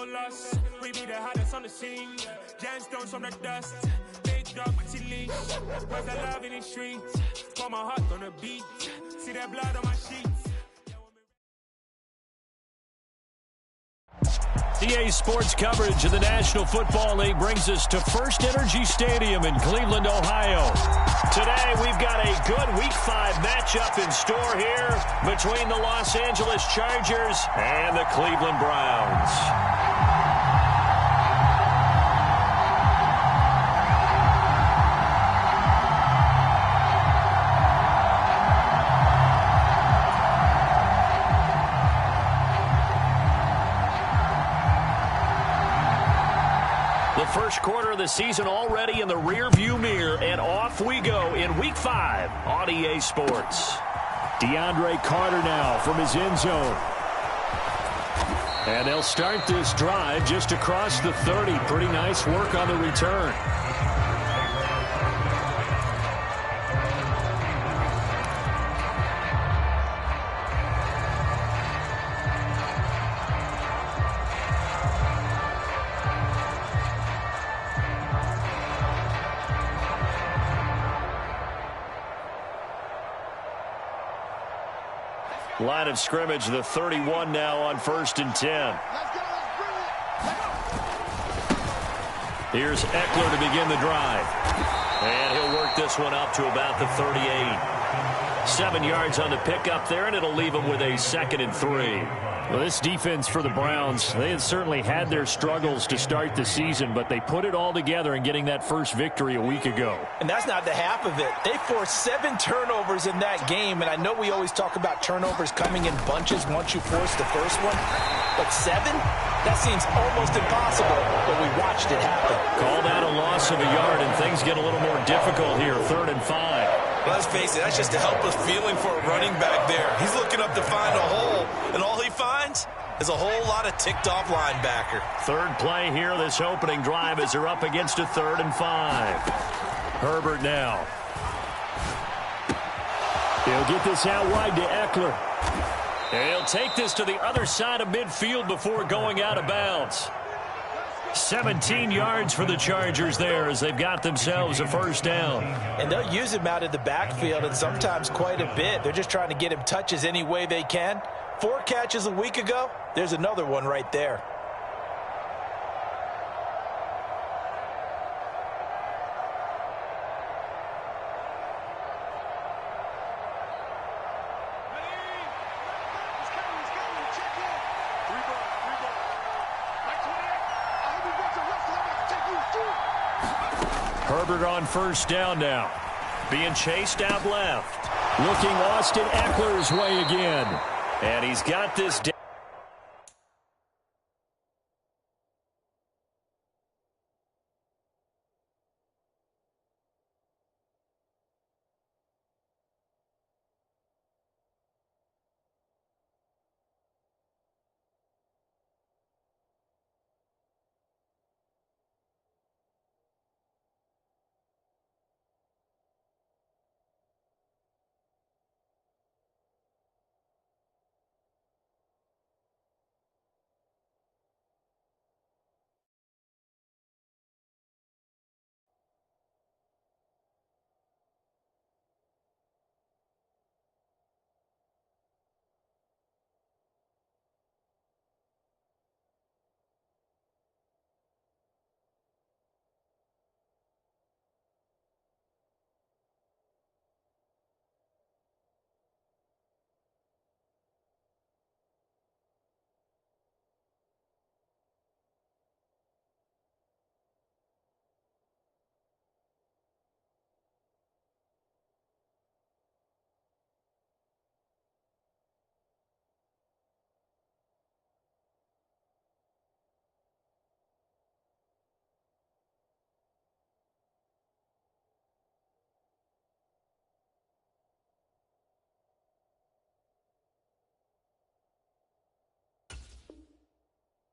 no loss. We be the hottest on the scene. Gemstones from the dust. Big dog, but she leash. Where's the love in the streets? Pour my heart on the beat. See that blood on my sheets. EA Sports coverage of the National Football League brings us to First Energy Stadium in Cleveland, Ohio. Today, we've got a good Week 5 matchup in store here between the Los Angeles Chargers and the Cleveland Browns. First quarter of the season already in the rearview mirror, and off we go in Week 5 on EA Sports. DeAndre Carter now from his end zone. And they'll start this drive just across the 30. Pretty nice work on the return. Line of scrimmage, the 31 now on 1st and 10. Here's Eckler to begin the drive. And he'll work this one up to about the 38. 7 yards on the pickup there, and it'll leave him with a 2nd and 3. Well, this defense for the Browns, they had certainly had their struggles to start the season, but they put it all together in getting that first victory a week ago. And that's not the half of it. They forced 7 turnovers in that game, and I know we always talk about turnovers coming in bunches once you force the first one, but 7? That seems almost impossible, but we watched it happen. Call that a loss of a yard, and things get a little more difficult here, 3rd and 5. Well, let's face it, that's just a helpless feeling for a running back there. He's looking up to find a hole, and all he finds is a whole lot of ticked-off linebacker. Third play here, this opening drive, as they're up against a 3rd and 5. Herbert now. He'll get this out wide to Eckler. And he'll take this to the other side of midfield before going out of bounds. 17 yards for the Chargers there as they've got themselves a first down. And they'll use him out of the backfield, and sometimes quite a bit. They're just trying to get him touches any way they can. 4 catches a week ago. There's another one right there. Herbert on first down now. Being chased out left. Looking Austin Eckler's way again. And he's got this down.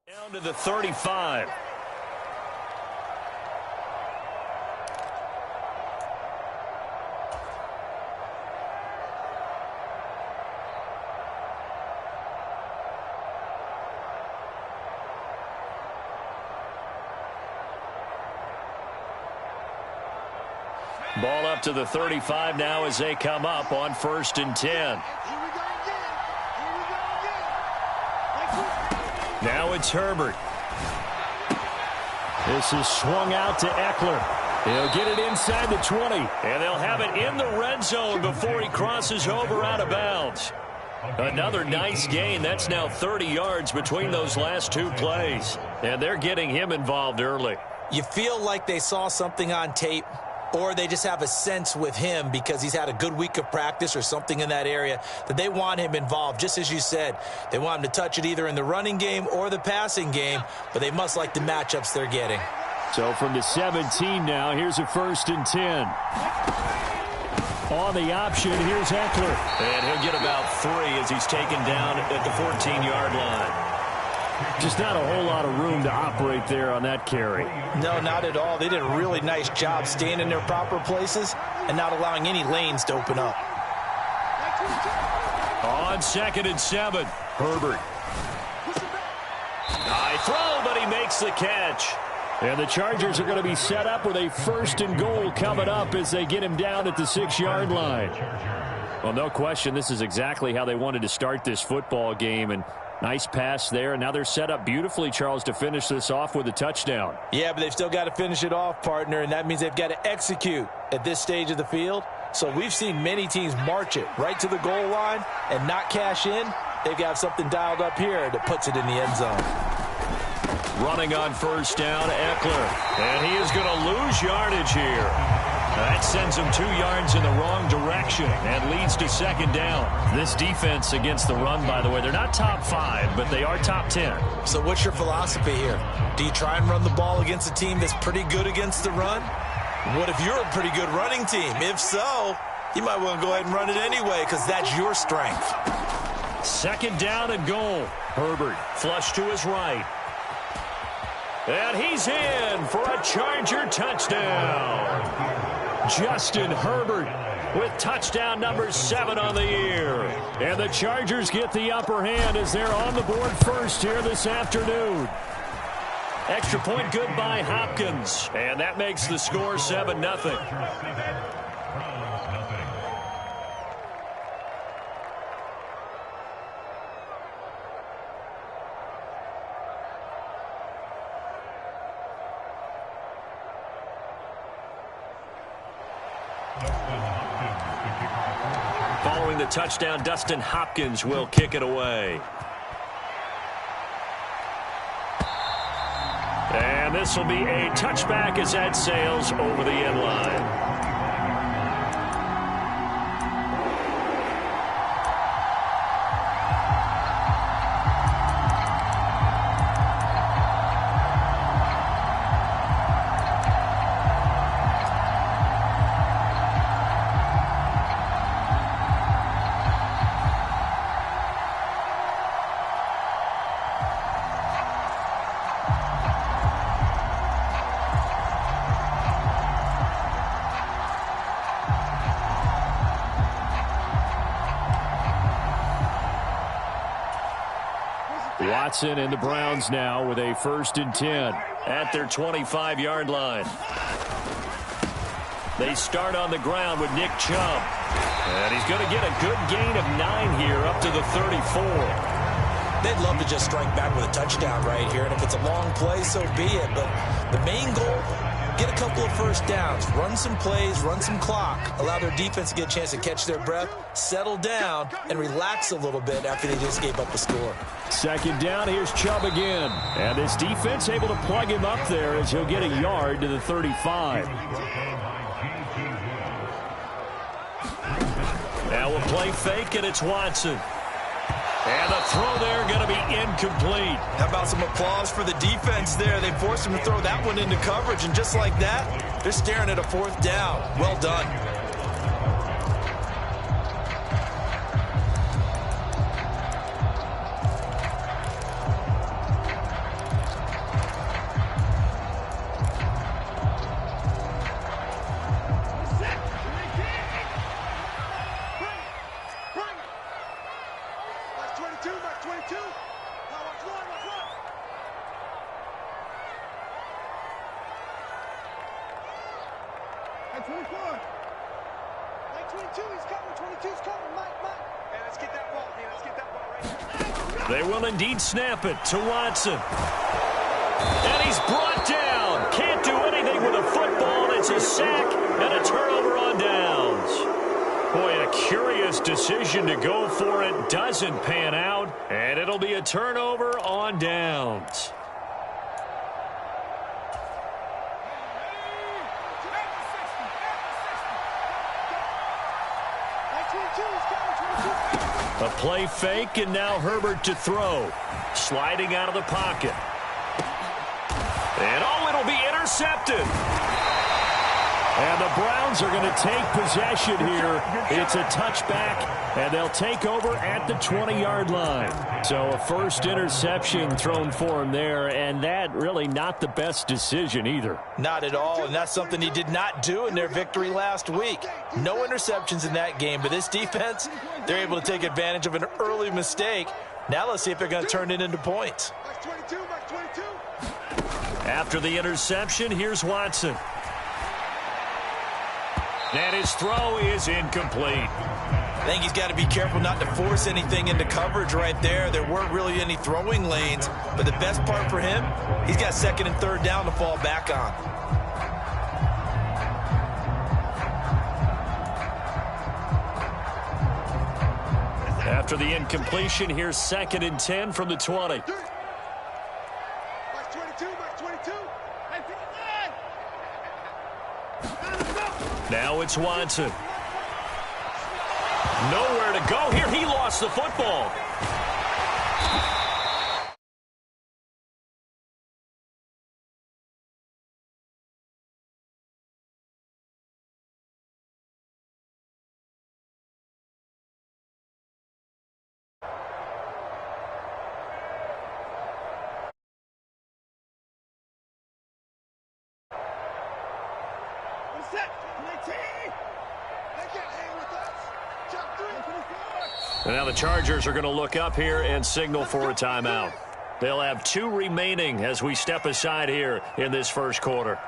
Down to the 35. Ball up to the 35 now as they come up on 1st and 10. Now it's Herbert. This is swung out to Eckler. He'll get it inside the 20. And they'll have it in the red zone before he crosses over out of bounds. Another nice gain. That's now 30 yards between those last two plays. And they're getting him involved early. You feel like they saw something on tape, or they just have a sense with him because he's had a good week of practice or something in that area that they want him involved. Just as you said, they want him to touch it either in the running game or the passing game, but they must like the matchups they're getting. So from the 17 now, here's a 1st and 10. On the option, here's Eckler. And he'll get about 3 as he's taken down at the 14-yard line. Just not a whole lot of room to operate there on that carry. No, not at all. They did a really nice job staying in their proper places and not allowing any lanes to open up. On 2nd and 7, Herbert. High throw, but he makes the catch. And the Chargers are going to be set up with a 1st and goal coming up as they get him down at the 6-yard line. Well, no question, this is exactly how they wanted to start this football game. And nice pass there. And now they're set up beautifully, Charles, to finish this off with a touchdown. Yeah, but they've still got to finish it off, partner, and that means they've got to execute at this stage of the field. So we've seen many teams march it right to the goal line and not cash in. They've got something dialed up here that puts it in the end zone. Running on 1st down, Eckler. And he is going to lose yardage here. That sends him 2 yards in the wrong direction and leads to 2nd down. This defense against the run, by the way, they're not top 5, but they are top 10. So what's your philosophy here? Do you try and run the ball against a team that's pretty good against the run? What if you're a pretty good running team? If so, you might want to go ahead and run it anyway because that's your strength. 2nd down and goal. Herbert flush to his right. And he's in for a Charger touchdown. Justin Herbert with touchdown number 7 on the year. And the Chargers get the upper hand as they're on the board first here this afternoon. Extra point good by Hopkins. And that makes the score 7-0. Following the touchdown, Dustin Hopkins will kick it away. And this will be a touchback as that sails over the end line. Watson and the Browns now with a 1st and 10 at their 25-yard line. They start on the ground with Nick Chubb. And he's going to get a good gain of 9 here up to the 34. They'd love to just strike back with a touchdown right here. And if it's a long play, so be it. But the main goal, get a couple of 1st downs, run some plays, run some clock, allow their defense to get a chance to catch their breath, settle down, and relax a little bit after they just gave up the score. 2nd down, here's Chubb again. And this defense able to plug him up there as he'll get a yard to the 35. Now we'll play fake, and it's Watson. And the throw there going to be incomplete. How about some applause for the defense there? They forced him to throw that one into coverage, and just like that, they're staring at a 4th down. Well done. 24. Mike 22, he's coming. 22's coming. Mike. Hey, let's get that ball. Hey, let's get that ball right here. They will indeed snap it to Watson. And he's brought down. Can't do anything with a football. It's a sack and a turnover on downs. Boy, a curious decision to go for it. Doesn't pan out. And it'll be a turnover on downs. A play fake, and now Herbert to throw. Sliding out of the pocket. And, it'll be intercepted. And the Browns are going to take possession here. It's a touchback, and they'll take over at the 20-yard line. So a first interception thrown for him there, and that really not the best decision either. Not at all, and that's something he did not do in their victory last week. No interceptions in that game, but this defense, they're able to take advantage of an early mistake. Now let's see if they're going to turn it into points. After the interception, here's Watson. And his throw is incomplete. I think he's got to be careful not to force anything into coverage right there. There weren't really any throwing lanes, but the best part for him, he's got second and third down to fall back on. After the incompletion, here's second and 10 from the 20. Now it's Watson. Nowhere to go here. He lost the football. And now the Chargers are going to look up here and signal for a timeout. They'll have 2 remaining as we step aside here in this first quarter.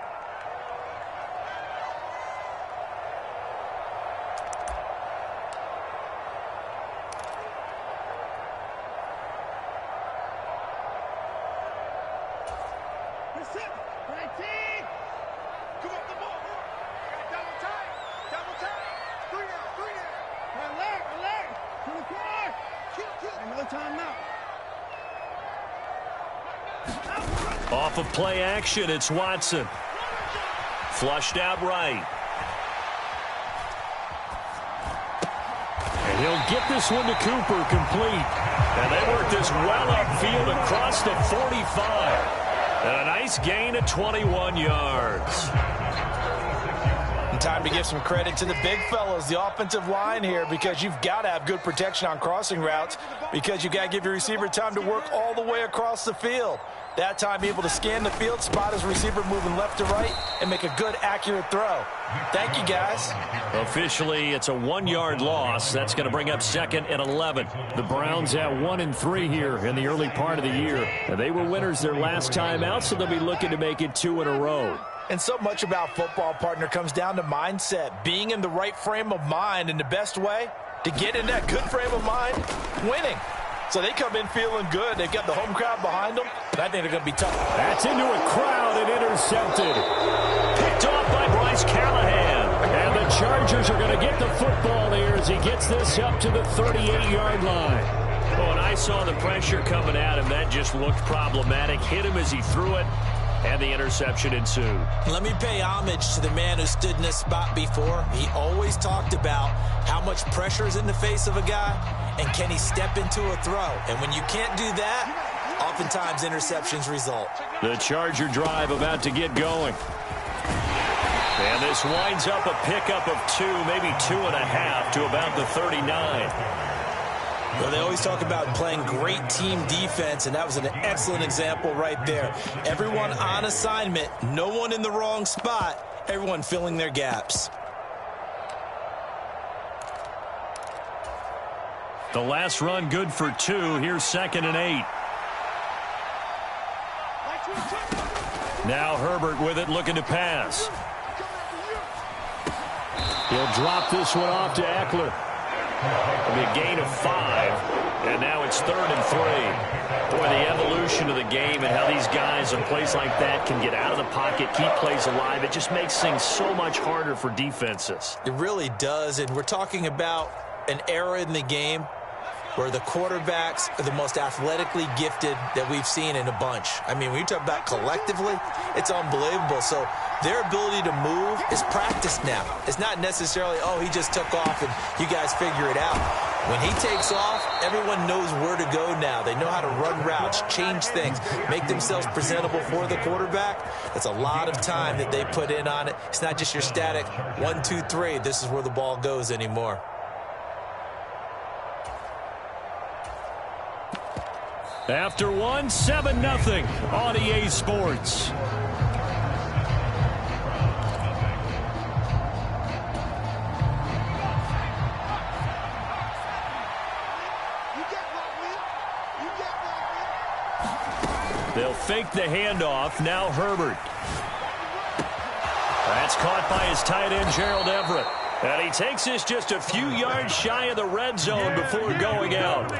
Off of play action, it's Watson. Flushed out right. And he'll get this one to Cooper, complete. And they work this well upfield across the 45. And a nice gain of 21 yards. Time to give some credit to the big fellas, the offensive line here, because you've got to have good protection on crossing routes, because you've got to give your receiver time to work all the way across the field. That time able to scan the field, spot his receiver moving left to right, and make a good, accurate throw. Thank you, guys. Officially, it's a 1-yard loss. That's going to bring up second and 11. The Browns at 1-3 here in the early part of the year. And they were winners their last time out, so they'll be looking to make it 2 in a row. And so much about football, partner, comes down to mindset, being in the right frame of mind, and the best way to get in that good frame of mind, winning. So they come in feeling good. They've got the home crowd behind them, but I think they're going to be tough. That's into a crowd and intercepted. Picked off by Bryce Callahan. And the Chargers are going to get the football here as he gets this up to the 38-yard line. Oh, and I saw the pressure coming at him. That just looked problematic. Hit him as he threw it. And the interception ensued. Let me pay homage to the man who stood in this spot before. He always talked about how much pressure is in the face of a guy, and can he step into a throw. And when you can't do that, oftentimes interceptions result. The Charger drive about to get going. And this winds up a pickup of 2, maybe 2.5 to about the 39. Well, they always talk about playing great team defense, and that was an excellent example right there. Everyone on assignment, no one in the wrong spot, everyone filling their gaps. The last run good for 2. Here's second and 8. Now Herbert with it, looking to pass. He'll drop this one off to Eckler. It'll be a gain of 5, and now it's 3rd and 3. Boy, the evolution of the game and how these guys in plays like that can get out of the pocket, keep plays alive, it just makes things so much harder for defenses. It really does, and we're talking about an era in the game where the quarterbacks are the most athletically gifted that we've seen in a bunch. I mean, when you talk about collectively, it's unbelievable. So their ability to move is practiced now. It's not necessarily, oh, he just took off and you guys figure it out. When he takes off, everyone knows where to go now. They know how to run routes, change things, make themselves presentable for the quarterback. That's a lot of time that they put in on it. It's not just your static 1, 2, 3. This is where the ball goes anymore. After 1, 7-0 on EA Sports. They'll fake the handoff. Now Herbert. That's caught by his tight end, Gerald Everett. And he takes this just a few yards shy of the red zone before going out.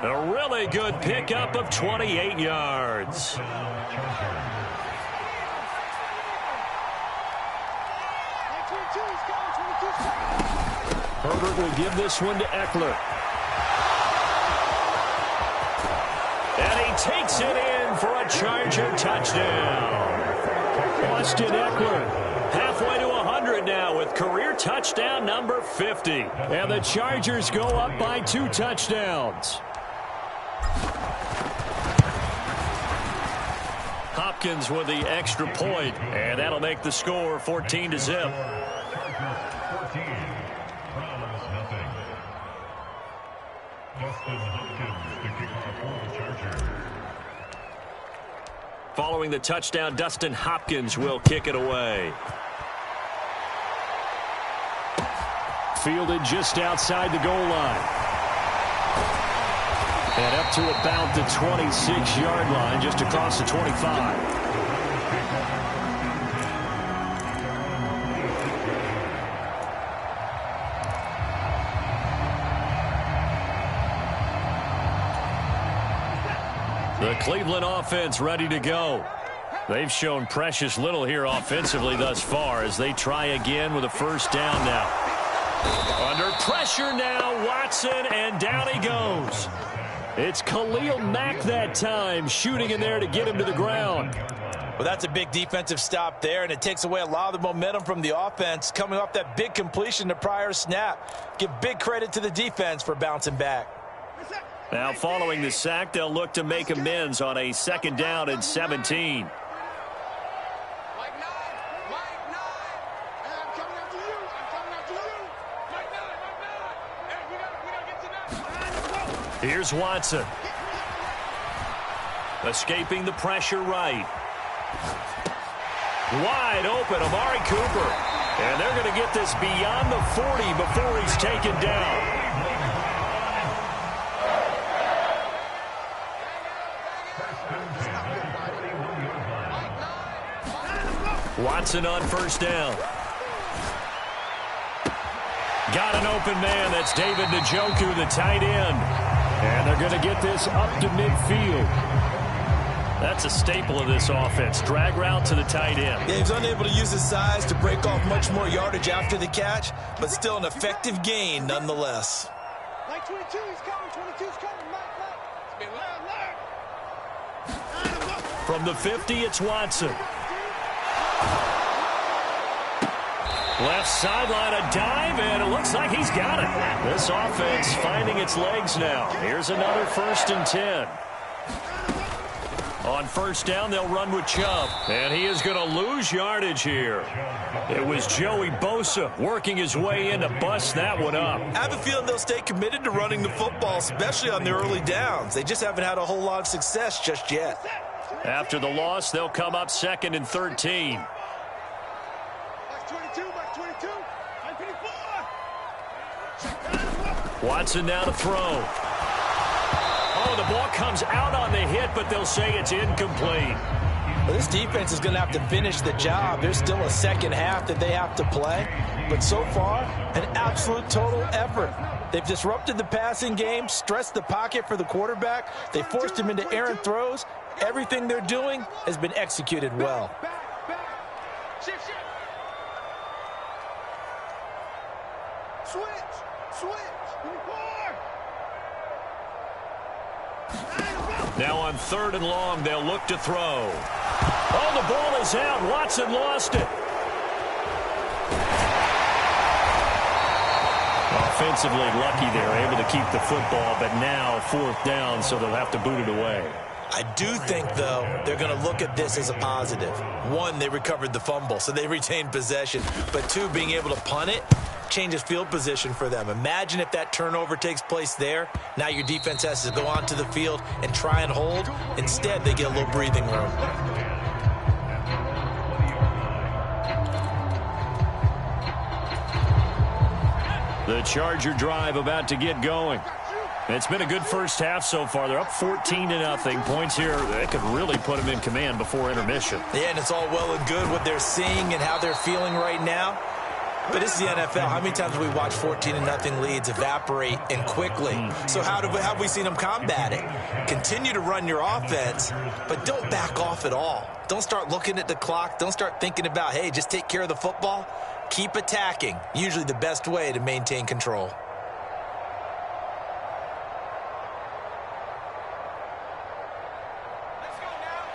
A really good pickup of 28 yards. Herbert will give this one to Eckler. And he takes it in for a Charger touchdown. Austin Eckler halfway to 100 now with career touchdown number 50. And the Chargers go up by 2 touchdowns. Hopkins with the extra point, and that'll make the score 14-0. Following the touchdown, Dustin Hopkins will kick it away. Fielded just outside the goal line. And up to about the 26-yard line, just across the 25. The Cleveland offense ready to go. They've shown precious little here offensively thus far as they try again with a first down now. Under pressure now, Watson, and down he goes. It's Khalil Mack that time, shooting in there to get him to the ground. Well, that's a big defensive stop there, and it takes away a lot of the momentum from the offense coming off that big completion the prior snap. Give big credit to the defense for bouncing back. Now following the sack, they'll look to make amends on a 2nd down and 17. Here's Watson. Escaping the pressure right. Wide open, Amari Cooper. And they're going to get this beyond the 40 before he's taken down. Watson on first down. Got an open man. That's David Njoku, the tight end. And they're going to get this up to midfield. That's a staple of this offense. Drag route to the tight end. Yeah, he's unable to use his size to break off much more yardage after the catch, but still an effective gain nonetheless. Like 22, he's coming. 22's coming. Mike. From the 50, it's Watson. Left sideline, a dive, and it looks like he's got it. This offense finding its legs now. Here's another 1st and 10. On first down, they'll run with Chubb. And he is going to lose yardage here. It was Joey Bosa working his way in to bust that one up. I have a feeling they'll stay committed to running the football, especially on the early downs. They just haven't had a whole lot of success just yet. After the loss, they'll come up 2nd and 13. Watson now to throw. Oh, the ball comes out on the hit, but they'll say it's incomplete. Well, this defense is going to have to finish the job. There's still a second half that they have to play. But so far, an absolute total effort. They've disrupted the passing game, stressed the pocket for the quarterback. They forced him into errant throws. Everything they're doing has been executed well. Shift. Switch. Now on 3rd and long, they'll look to throw. Oh, the ball is out. Watson lost it. Offensively lucky they're able to keep the football, but now 4th down, so they'll have to boot it away. I do think, though, they're going to look at this as a positive. 1, they recovered the fumble, so they retained possession. But 2, being able to punt it changes field position for them. Imagine if that turnover takes place there. Now your defense has to go onto the field and try and hold. Instead, they get a little breathing room. The Charger drive about to get going. It's been a good first half so far. They're up 14-0. Points here, they could really put them in command before intermission. Yeah, and it's all well and good what they're seeing and how they're feeling right now. But this is the NFL. How many times have we watched 14-0 leads evaporate and quickly? So how have we seen them combat it? Continue to run your offense, but don't back off at all. Don't start looking at the clock. Don't start thinking about, hey, just take care of the football. Keep attacking. Usually the best way to maintain control.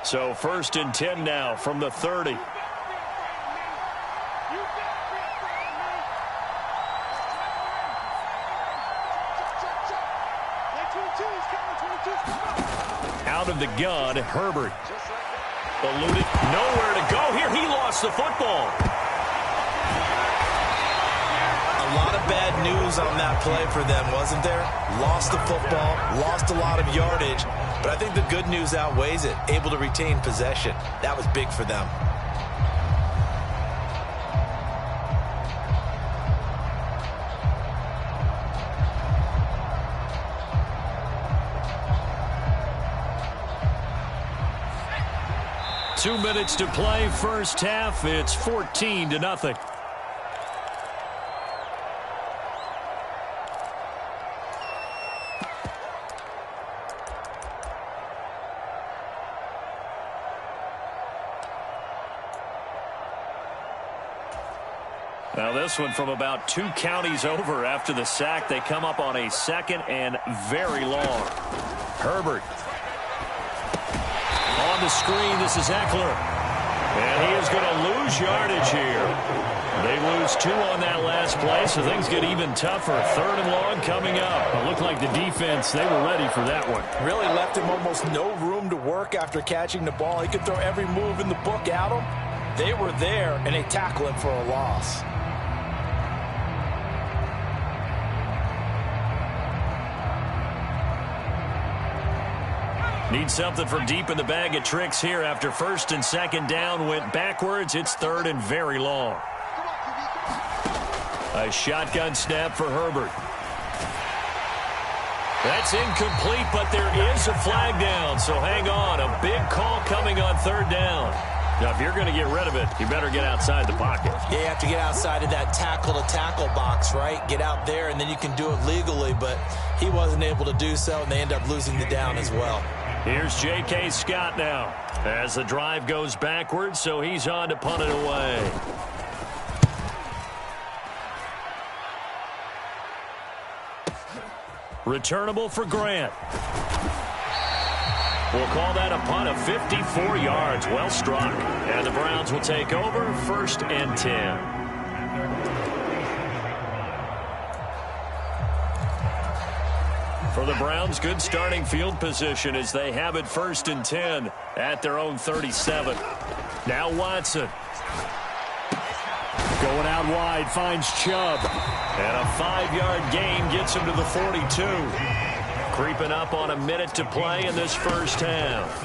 So 1st and 10 now from the 30. Out of the gun, Herbert. Eluded, nowhere to go here. He lost the football. A lot of bad news on that play for them, wasn't there? Lost the football, lost a lot of yardage, but I think the good news outweighs it. Able to retain possession. That was big for them. Two minutes to play, first half. It's 14-0. Now this one from about 2 counties over after the sack. They come up on a 2nd and very long. Herbert. On the screen, this is Eckler. And he is going to lose yardage here. They lose 2 on that last play, so things get even tougher. 3rd and long coming up. It looked like the defense, they were ready for that one. Really left him almost no room to work after catching the ball. He could throw every move in the book at him. They were there, and they tackle him for a loss. Need something from deep in the bag of tricks here after 1st and 2nd down went backwards. It's 3rd and very long. A shotgun snap for Herbert. That's incomplete, but there is a flag down, so hang on. A big call coming on 3rd down. Now, if you're going to get rid of it, you better get outside the pocket. Yeah, you have to get outside of that tackle-to-tackle box, right? Get out there, and then you can do it legally, but he wasn't able to do so, and they end up losing the down as well. Here's J.K. Scott now as the drive goes backwards, so he's on to punt it away. Returnable for Grant. We'll call that a punt of 54 yards. Well struck. And the Browns will take over 1st and 10. For the Browns, good starting field position as they have it 1st and 10 at their own 37. Now Watson. Going out wide, finds Chubb. And a 5-yard gain gets him to the 42. Creeping up on a minute to play in this first half.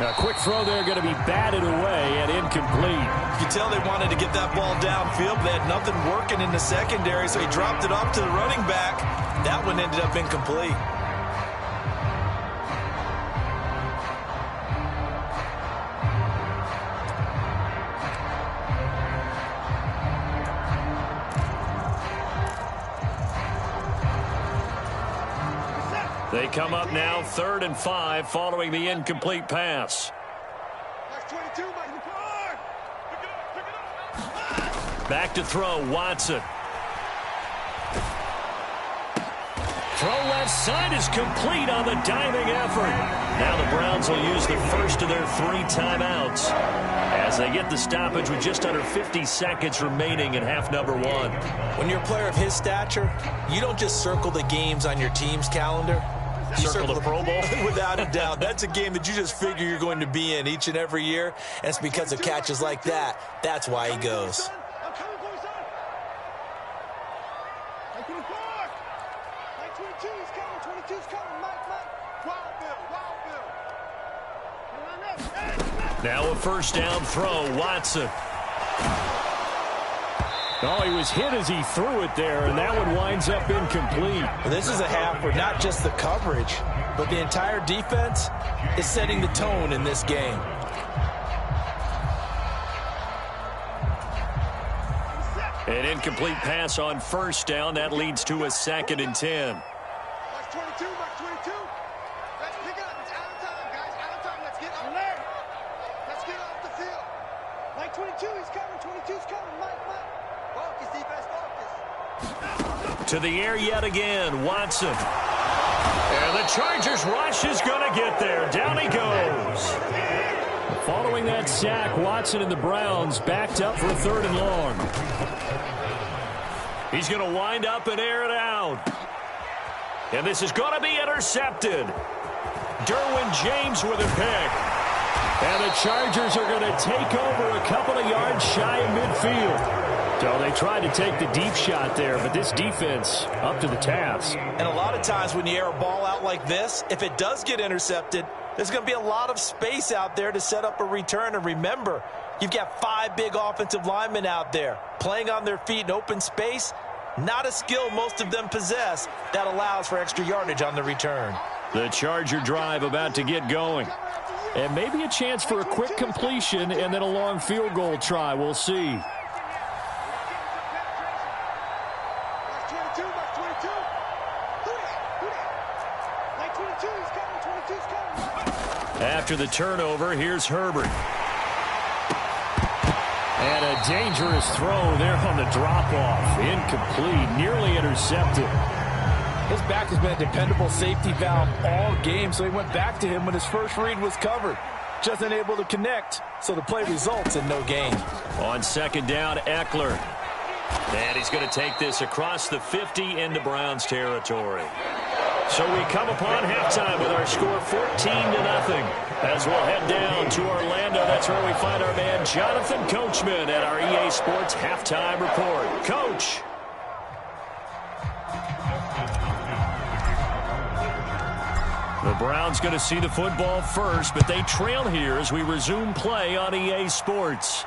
A quick throw there going to be batted away and incomplete. You can tell they wanted to get that ball downfield, but they had nothing working in the secondary, so he dropped it off to the running back. That one ended up incomplete. They come up now 3rd and 5 following the incomplete pass. Back to throw, Watson. Throw left side is complete on the diving effort. Now the Browns will use the first of their 3 timeouts as they get the stoppage with just under 50 seconds remaining in half number 1. When you're a player of his stature, you don't just circle the games on your team's calendar. You circle the Pro Bowl? Without a doubt. That's a game that you just figure you're going to be in each and every year, and it's because of catches like that. That's why he goes. Now a first down throw, Watson. Oh, he was hit as he threw it there, and that one winds up incomplete. Well, this is a half where not just the coverage, but the entire defense is setting the tone in this game. An incomplete pass on first down. That leads to a 2nd and 10. To the air yet again, Watson. And the Chargers rush is going to get there. Down he goes. Following that sack, Watson and the Browns backed up for 3rd and long. He's going to wind up and air it out. And this is going to be intercepted. Derwin James with a pick. And the Chargers are going to take over a couple of yards shy of midfield. So they tried to take the deep shot there, but this defense up to the task. And a lot of times when you air a ball out like this, if it does get intercepted, there's going to be a lot of space out there to set up a return. And remember, you've got 5 big offensive linemen out there playing on their feet in open space. Not a skill most of them possess that allows for extra yardage on the return. The Charger drive about to get going. And maybe a chance for a quick completion and then a long field goal try. We'll see. After the turnover, here's Herbert. And a dangerous throw there on the drop-off. Incomplete, nearly intercepted. His back has been a dependable safety valve all game, so he went back to him when his first read was covered. Just unable to connect, so the play results in no gain. On 2nd down, Eckler. And he's going to take this across the 50 into Browns territory. So we come upon halftime with our score 14-0. As we'll head down to Orlando, that's where we find our man Jonathan Coachman at our EA Sports Halftime Report. Coach. The Browns going to see the football first, but they trail here as we resume play on EA Sports.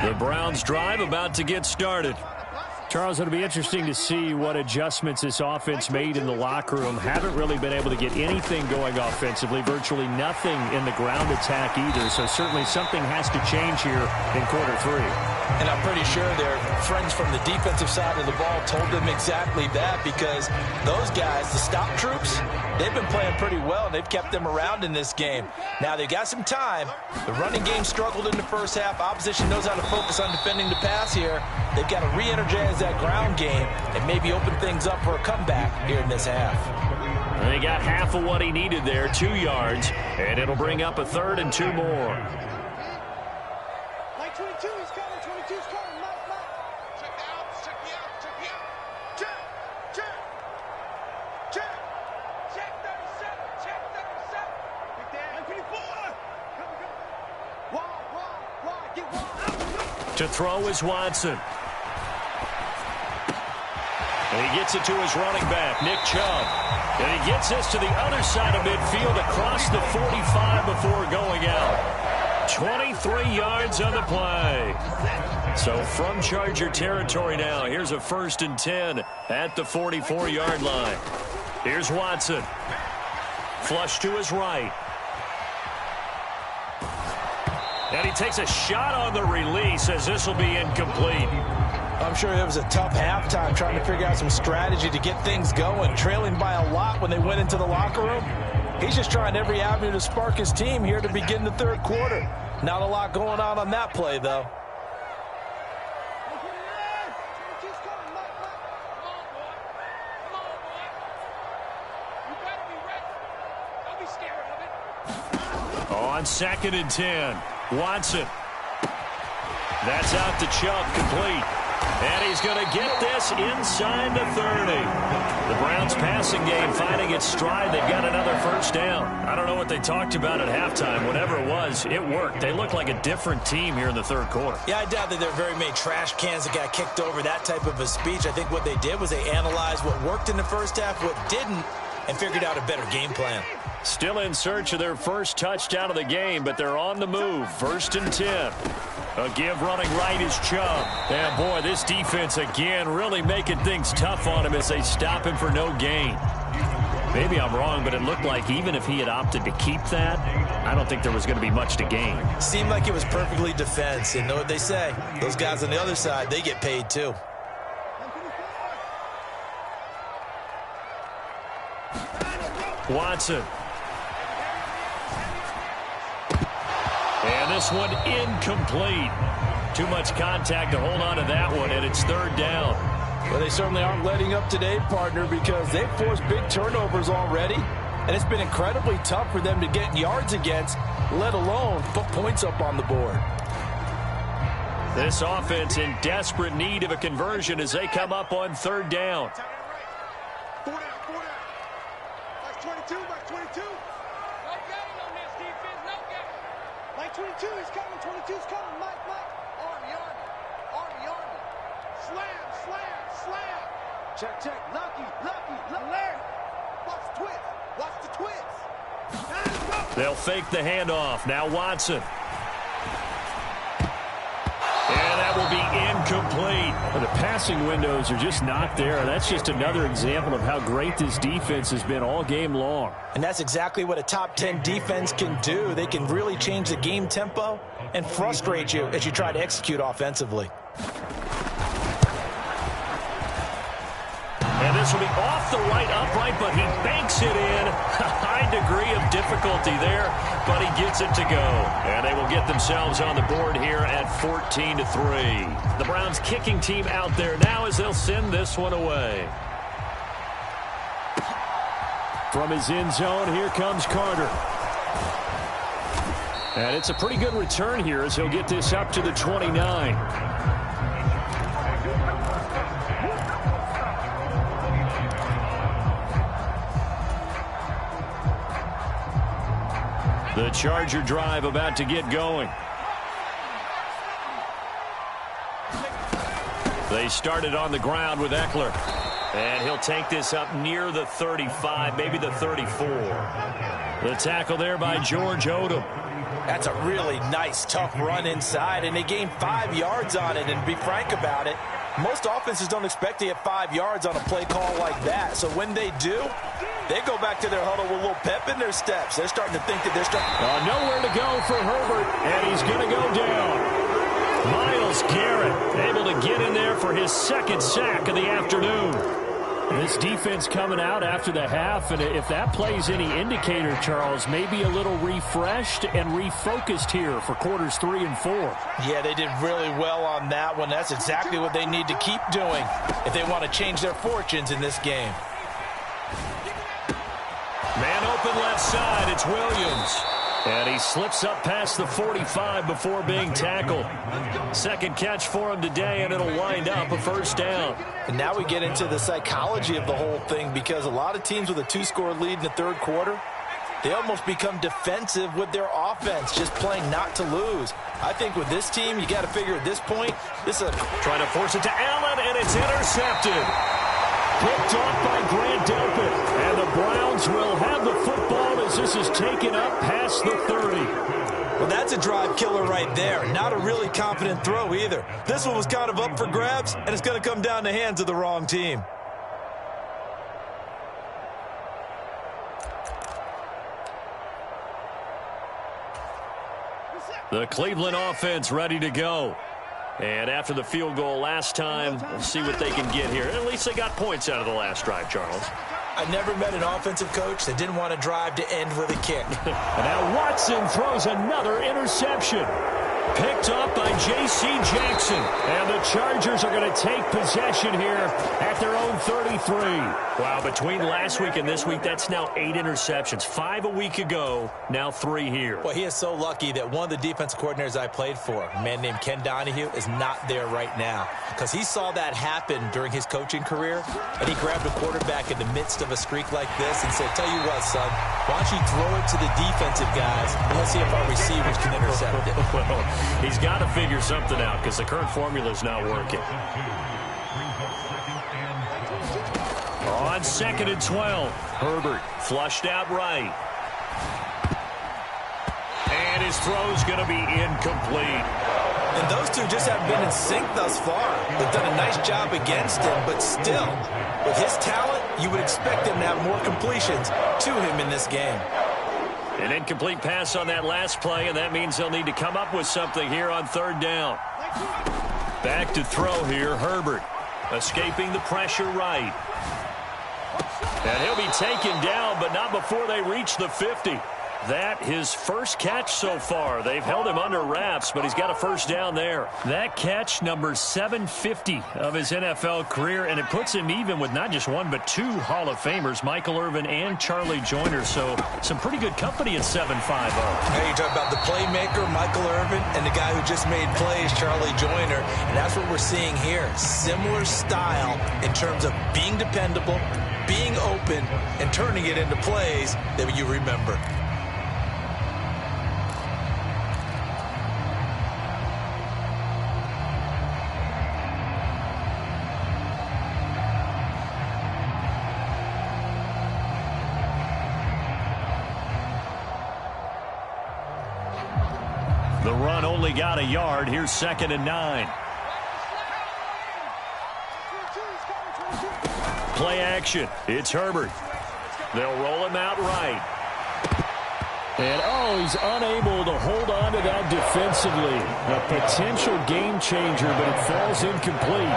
The Browns drive about to get started. Charles, it'll be interesting to see what adjustments this offense made in the locker room. Haven't really been able to get anything going offensively, virtually nothing in the ground attack either. So certainly something has to change here in quarter 3. And I'm pretty sure their friends from the defensive side of the ball told them exactly that, because those guys, the stop troops, they've been playing pretty well, and they've kept them around in this game. Now, they've got some time. The running game struggled in the first half. Opposition knows how to focus on defending the pass here. They've got to re-energize that ground game and maybe open things up for a comeback here in this half. And he got half of what he needed there, 2 yards, and it'll bring up a 3rd and 2 more. Like 22, he's coming, 22's coming, Mike. Check the outs, check the outs, check the outs. Check 37, check 37. Big Dan, 24. Come. Wide, get wide. To throw is Watson. And he gets it to his running back, Nick Chubb. And he gets this to the other side of midfield across the 45 before going out. 23 yards on the play. So from Charger territory now, here's a 1st and 10 at the 44-yard line. Here's Watson. Flush to his right. And he takes a shot on the release as this will be incomplete. I'm sure it was a tough halftime trying to figure out some strategy to get things going, trailing by a lot when they went into the locker room. He's just trying every avenue to spark his team here to begin the third quarter. Not a lot going on that play, though. On 2nd and 10, Watson. That's out to Chubb, complete. And he's going to get this inside the 30. The Browns passing game finding its stride. They've got another 1st down. I don't know what they talked about at halftime. Whatever it was, it worked. They look like a different team here in the 3rd quarter. Yeah, I doubt that there are very many trash cans that got kicked over, that type of a speech. I think what they did was they analyzed what worked in the first half, what didn't, and figured out a better game plan. Still in search of their first touchdown of the game, but they're on the move. 1st and 10. A give running right is Chubb. And boy, this defense again really making things tough on him as they stop him for no gain. Maybe I'm wrong, but it looked like even if he had opted to keep that, I don't think there was going to be much to gain. Seemed like it was perfectly defense. And know what they say? Those guys on the other side, they get paid too. Watson. And this one incomplete. Too much contact to hold on to that one, and it's 3rd down. Well, they certainly aren't letting up today, partner, because they've forced big turnovers already, and it's been incredibly tough for them to get yards against, let alone put points up on the board. This offense in desperate need of a conversion as they come up on 3rd down. 4 down. That's 22, that's 22. No game on this defense, no game. Like 22, he's coming, 22's coming. Mike. Army. Slam. Check. Lucky. Larry. Watch the twist. They'll fake the handoff. Now Watson. And that will be incomplete. Well, the passing windows are just not there. That's just another example of how great this defense has been all game long. And that's exactly what a top 10 defense can do. They can really change the game tempo and frustrate you as you try to execute offensively. And this will be off the right upright, but he banks it in. A high degree of difficulty there, but he gets it to go. And they will get themselves on the board here at 14-3. The Browns kicking team out there now as they'll send this one away. From his end zone, here comes Carter. And it's a pretty good return here as he'll get this up to the 29. The Charger drive about to get going. They started on the ground with Eckler. And he'll take this up near the 35, maybe the 34. The tackle there by George Odom. That's a really nice, tough run inside, and they gained 5 yards on it. And to be frank about it, most offenses don't expect to get 5 yards on a play call like that. So when they do, they go back to their huddle with a little pep in their steps. They're starting to think that they're starting. Nowhere to go for Herbert, and he's going to go down. Myles Garrett able to get in there for his 2nd sack of the afternoon. This defense coming out after the half, and if that plays any indicator, Charles, maybe a little refreshed and refocused here for quarters 3 and 4. Yeah, they did really well on that one. That's exactly what they need to keep doing if they want to change their fortunes in this game. Man open left side, it's Williams. And he slips up past the 45 before being tackled. 2nd catch for him today, and it'll wind up a 1st down. And now we get into the psychology of the whole thing, because a lot of teams with a 2-score lead in the 3rd quarter, they almost become defensive with their offense, just playing not to lose. I think with this team, you got to figure at this point, this is trying to force it to Allen, and it's intercepted. Picked off by Grant Delpit. And the Browns will have the football as this is taken up past the 30. Well, that's a drive killer right there. Not a really confident throw either. This one was kind of up for grabs, and it's going to come down the hands of the wrong team. The Cleveland offense ready to go. And after the field goal last time, we'll see what they can get here. At least they got points out of the last drive, Charles. I never met an offensive coach that didn't want to drive to end with a kick. And now Watson throws another interception. Picked up by J.C. Jackson. And the Chargers are going to take possession here at their own 33. Wow, between last week and this week, that's now 8 interceptions. 5 a week ago, now 3 here. Well, he is so lucky that one of the defense coordinators I played for, a man named Ken Donahue, is not there right now. Because he saw that happen during his coaching career, and he grabbed a quarterback in the midst of a streak like this and said, tell you what, son, why don't you throw it to the defensive guys, and let's see if our receivers can intercept it. Well, he's got to figure something out because the current formula is not working. On 2nd and 12, Herbert flushed out right. And his throw's going to be incomplete. And those two just haven't been in sync thus far. They've done a nice job against him, but still, with his talent, you would expect him to have more completions to him in this game. An incomplete pass on that last play, and that means they'll need to come up with something here on 3rd down. Back to throw here, Herbert. Escaping the pressure right. And he'll be taken down, but not before they reach the 50. That his first catch so far. They've held him under wraps, but he's got a first down there. That catch, number 750 of his NFL career, and it puts him even with not just one but 2 Hall of Famers, Michael Irvin and Charlie Joyner. So some pretty good company at 7'5". Hey, you talk about the playmaker, Michael Irvin, and the guy who just made plays, Charlie Joyner. And that's what we're seeing here. Similar style in terms of being dependable, being open, and turning it into plays that you remember. The run only got a yard. Here's 2nd and 9. Play action. It's Herbert. They'll roll him out right. And, he's unable to hold on to that defensively. A potential game changer, but it falls incomplete.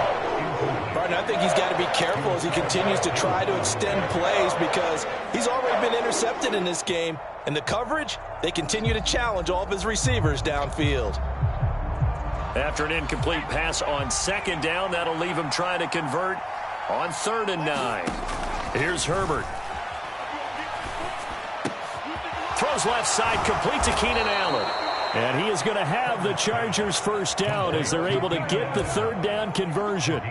Martin, I think he's got to be careful as he continues to try to extend plays because he's already been intercepted in this game. And the coverage, they continue to challenge all of his receivers downfield. After an incomplete pass on 2nd down, that'll leave him trying to convert on 3rd and 9. Here's Herbert. Throws left side, complete to Keenan Allen. And he is going to have the Chargers first down as they're able to get the 3rd down conversion.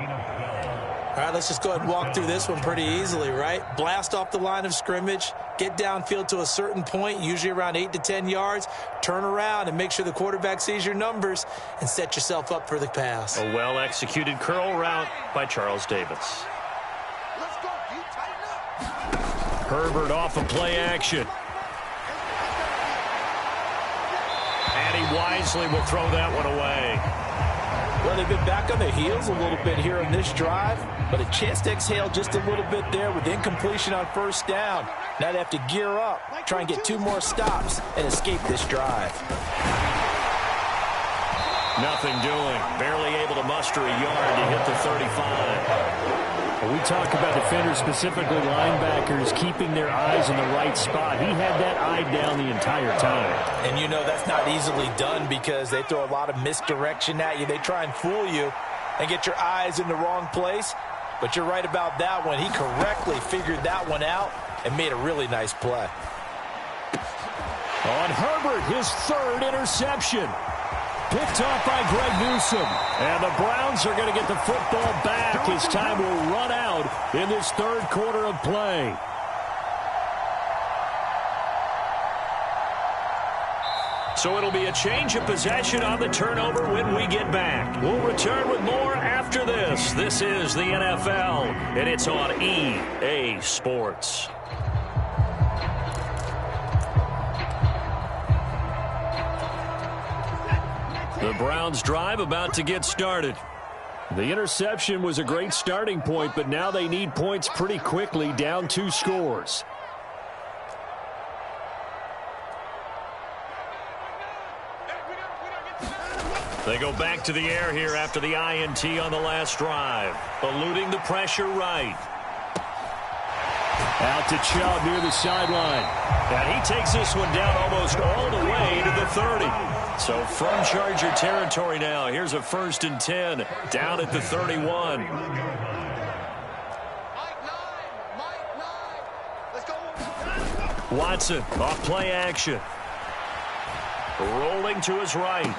All right, let's just go ahead and walk through this one pretty easily, right? Blast off the line of scrimmage, get downfield to a certain point, usually around 8 to 10 yards, turn around and make sure the quarterback sees your numbers and set yourself up for the pass. A well-executed curl route by Charles Davis. Let's go, D. Tighten up. Herbert off of play action. And he wisely will throw that one away. Well, they've been back on their heels a little bit here on this drive, but a chance to exhale just a little bit there with incompletion on 1st down. Now they have to gear up, try and get 2 more stops, and escape this drive. Nothing doing. Barely able to muster a yard to hit the 35. We talk about defenders, specifically linebackers, keeping their eyes in the right spot. He had that eye down the entire time. And you know that's not easily done because they throw a lot of misdirection at you. They try and fool you and get your eyes in the wrong place. But you're right about that one. He correctly figured that one out and made a really nice play. On Herbert, his 3rd interception. Picked off by Greg Newsome. And the Browns are going to get the football back as time will run out in this 3rd quarter of play. So it'll be a change of possession on the turnover when we get back. We'll return with more after this. This is the NFL, and it's on EA Sports. Browns drive about to get started. The interception was a great starting point, but now they need points pretty quickly, down 2 scores. They go back to the air here after the INT on the last drive. Eluding the pressure right. Out to Chubb near the sideline. And he takes this one down almost all the way to the 30. So from Charger territory now, here's a 1st and 10 down at the 31. Watson off play action. Rolling to his right.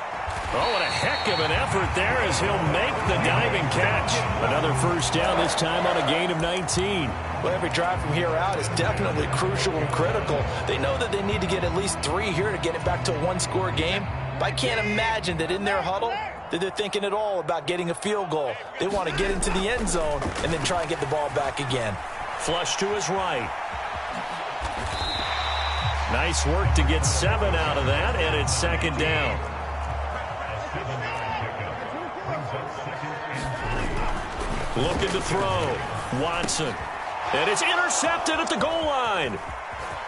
Oh, what a heck of an effort there as he'll make the diving catch. Another 1st down, this time on a gain of 19. Well, every drive from here out is definitely crucial and critical. They know that they need to get at least 3 here to get it back to a 1-score game. But I can't imagine that in their huddle that they're thinking at all about getting a field goal. They want to get into the end zone and then try and get the ball back again. Flush to his right. Nice work to get 7 out of that, and it's 2nd down. Looking to throw. Watson. And it's intercepted at the goal line.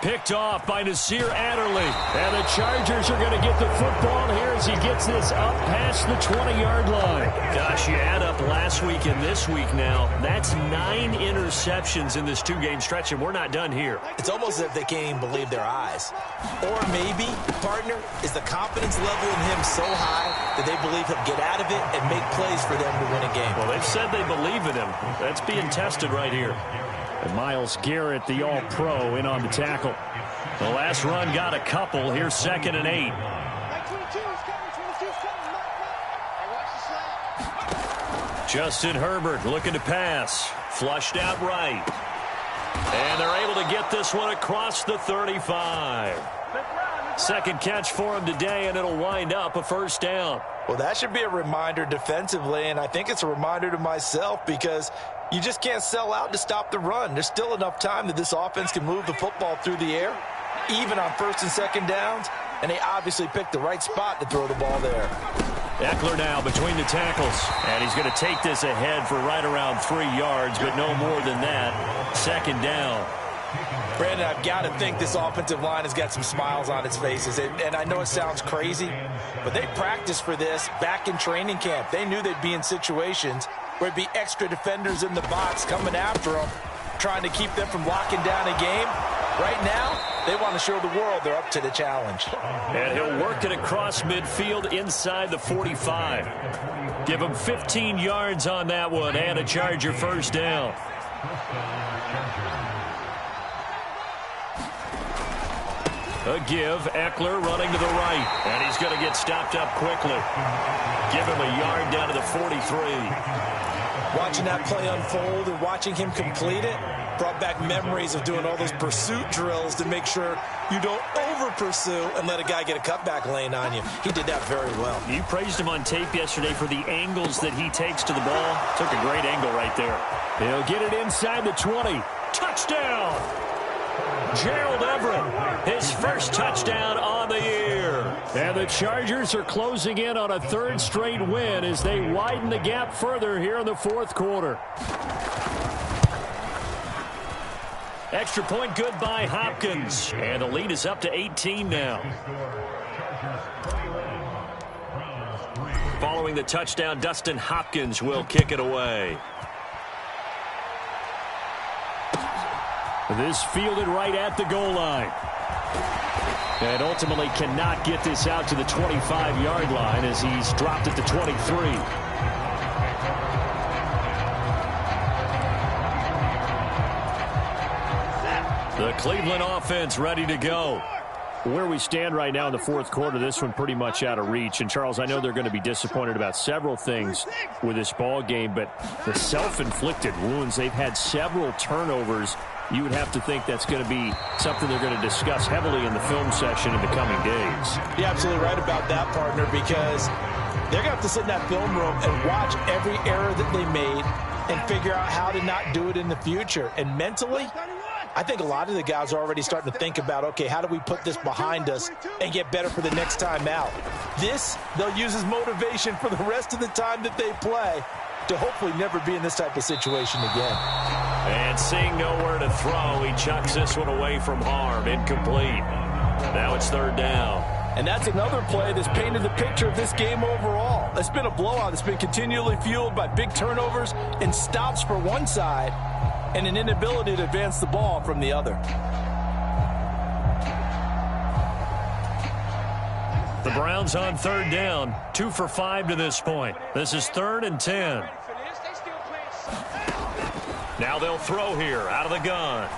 Picked off by Nasir Adderley. And the Chargers are going to get the football here as he gets this up past the 20-yard line. Gosh, you add up last week and this week now. That's 9 interceptions in this 2-game stretch, and we're not done here. It's almost as if they can't even believe their eyes. Or maybe, partner, is the confidence level in him so high that they believe he'll get out of it and make plays for them to win a game. Well, they've said they believe in him. That's being tested right here. And Myles Garrett, the all-pro, in on the tackle. The last run got a couple. Here's 2nd and 8. Justin Herbert looking to pass. Flushed out right. And they're able to get this one across the 35. 2nd catch for him today, and it'll wind up a 1st down. Well, that should be a reminder defensively, and I think it's a reminder to myself because you just can't sell out to stop the run. There's still enough time that this offense can move the football through the air, even on 1st and 2nd downs, and they obviously picked the right spot to throw the ball there. Eckler now between the tackles, and he's going to take this ahead for right around 3 yards, but no more than that. 2nd down. Brandon, I've got to think this offensive line has got some smiles on its faces. And I know it sounds crazy, but they practiced for this back in training camp. They knew they'd be in situations where it'd be extra defenders in the box coming after them, trying to keep them from locking down a game. Right now, they want to show the world they're up to the challenge. And he'll work it across midfield inside the 45. Give him 15 yards on that one and a Charger 1st down. A give, Eckler running to the right, and he's going to get stopped up quickly. Give him a yard down to the 43. Watching that play unfold and watching him complete it brought back memories of doing all those pursuit drills to make sure you don't over-pursue and let a guy get a cutback lane on you. He did that very well. You praised him on tape yesterday for the angles that he takes to the ball. Took a great angle right there. He'll get it inside the 20. Touchdown! Gerald Everett, his 1st touchdown on the year. And the Chargers are closing in on a 3rd straight win as they widen the gap further here in the 4th quarter. Extra point good by Hopkins. And the lead is up to 18 now. Following the touchdown, Dustin Hopkins will kick it away. This fielded right at the goal line. And ultimately cannot get this out to the 25-yard line as he's dropped at the 23. The Cleveland offense ready to go. Where we stand right now in the 4th quarter, this one pretty much out of reach. And, Charles, I know they're going to be disappointed about several things with this ball game, but the self-inflicted wounds, they've had several turnovers. You would have to think that's going to be something they're going to discuss heavily in the film session in the coming days. You're absolutely right about that, partner, because they're going to have to sit in that film room and watch every error that they made and figure out how to not do it in the future. And mentally, I think a lot of the guys are already starting to think about, okay, how do we put this behind us and get better for the next time out? This, they'll use as motivation for the rest of the time that they play to hopefully never be in this type of situation again. And seeing nowhere to throw, he chucks this one away from harm. Incomplete. Now it's third down. And that's another play that's painted the picture of this game overall. It's been a blowout that's been continually fueled by big turnovers and stops for one side and an inability to advance the ball from the other. The Browns on third down, 2 for 5 to this point. This is 3rd and 10. Now they'll throw here out of the gun.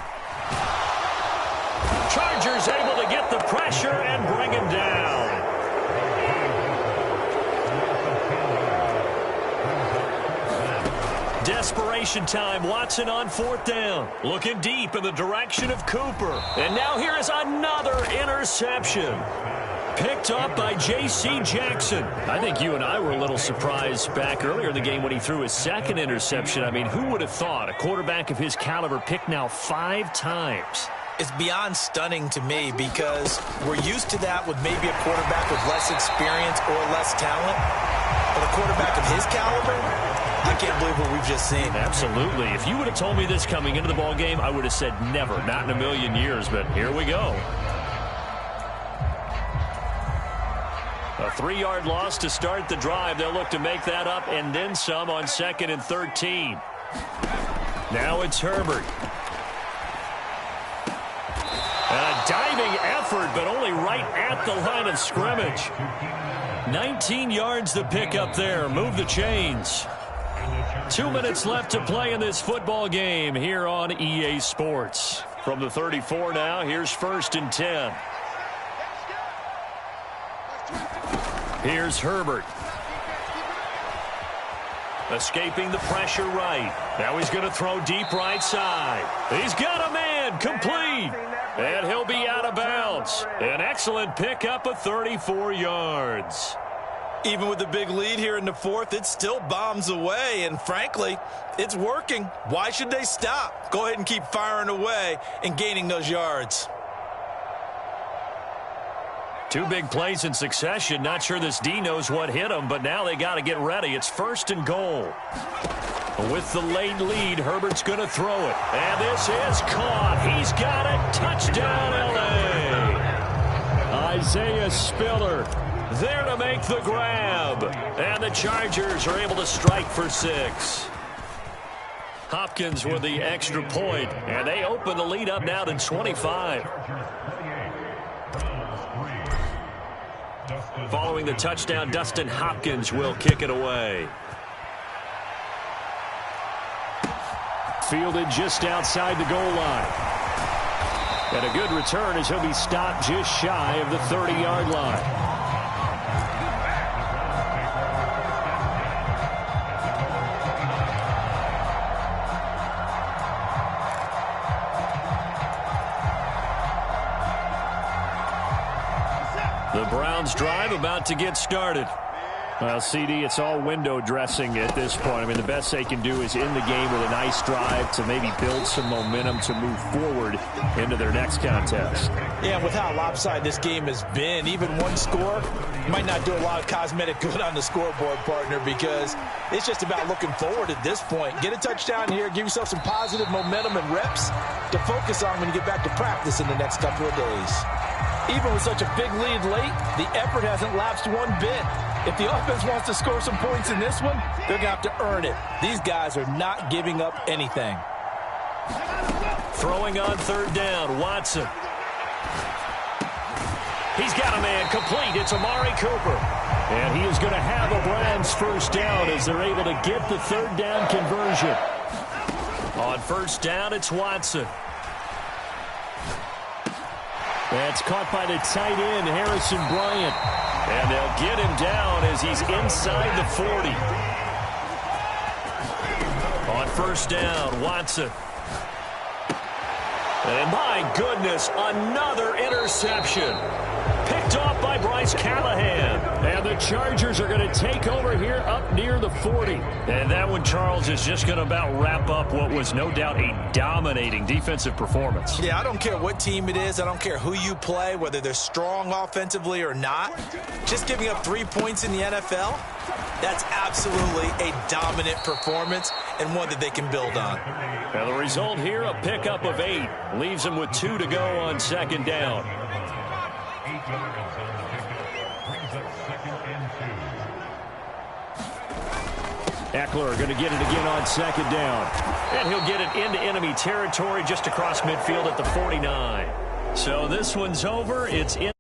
Chargers able to get the pressure and bring him down. Desperation time. Watson on 4th down. Looking deep in the direction of Cooper. And now here is another interception. Picked up by J.C. Jackson. I think you and I were a little surprised back earlier in the game when he threw his 2nd interception. I mean, who would have thought a quarterback of his caliber picked now 5 times? It's beyond stunning to me because we're used to that with maybe a quarterback with less experience or less talent. But a quarterback of his caliber, I can't believe what we've just seen. Absolutely. If you would have told me this coming into the ball game, I would have said never, not in a million years. But here we go. A 3-yard loss to start the drive. They'll look to make that up and then some on 2nd and 13. Now it's Herbert. And a diving effort, but only right at the line of scrimmage. 19 yards to pick up there. Move the chains. 2 minutes left to play in this football game here on EA Sports. From the 34 now, here's 1st and 10. Here's Herbert. Escaping the pressure right. Now he's going to throw deep right side. He's got a man. Complete. And he'll be out of bounds. An excellent pickup of 34 yards. Even with the big lead here in the 4th, it still bombs away. And frankly, it's working. Why should they stop? Go ahead and keep firing away and gaining those yards. 2 big plays in succession. Not sure this D knows what hit him, but now they got to get ready. It's 1st and goal. With the late lead, Herbert's going to throw it. And this is caught. He's got it. Touchdown, L.A. Isaiah Spiller there to make the grab. And the Chargers are able to strike for 6. Hopkins with the extra point, and they open the lead up now to 25. Following the touchdown, Dustin Hopkins will kick it away. Fielded just outside the goal line. And a good return as he'll be stopped just shy of the 30-yard line. The Browns drive about to get started. Well, CD, it's all window dressing at this point. I mean, the best they can do is in the game with a nice drive to maybe build some momentum to move forward into their next contest. Yeah, with how lopsided this game has been, even one score might not do a lot of cosmetic good on the scoreboard, partner, because it's just about looking forward at this point. Get a touchdown here, give yourself some positive momentum and reps to focus on when you get back to practice in the next couple of days. Even with such a big lead late, the effort hasn't lapsed one bit. If the offense wants to score some points in this one, they're going to have to earn it. These guys are not giving up anything. Throwing on 3rd down, Watson. He's got a man complete. It's Amari Cooper. And he is going to have a Browns 1st down as they're able to get the 3rd down conversion. On 1st down, it's Watson. That's caught by the tight end, Harrison Bryant. And they'll get him down as he's inside the 40. On 1st down, Watson. And my goodness, another interception. Picked off by Bryce Callahan. And the Chargers are going to take over here up near the 40. And that one, Charles, is just going to about wrap up what was no doubt a dominating defensive performance. Yeah, I don't care what team it is. I don't care who you play, whether they're strong offensively or not. Just giving up 3 points in the NFL, that's absolutely a dominant performance and one that they can build on. Now the result here, a pickup of 8. Leaves them with 2 to go on second down. Eckler going to get it again on second down. And he'll get it into enemy territory just across midfield at the 49. So this one's over. It's in.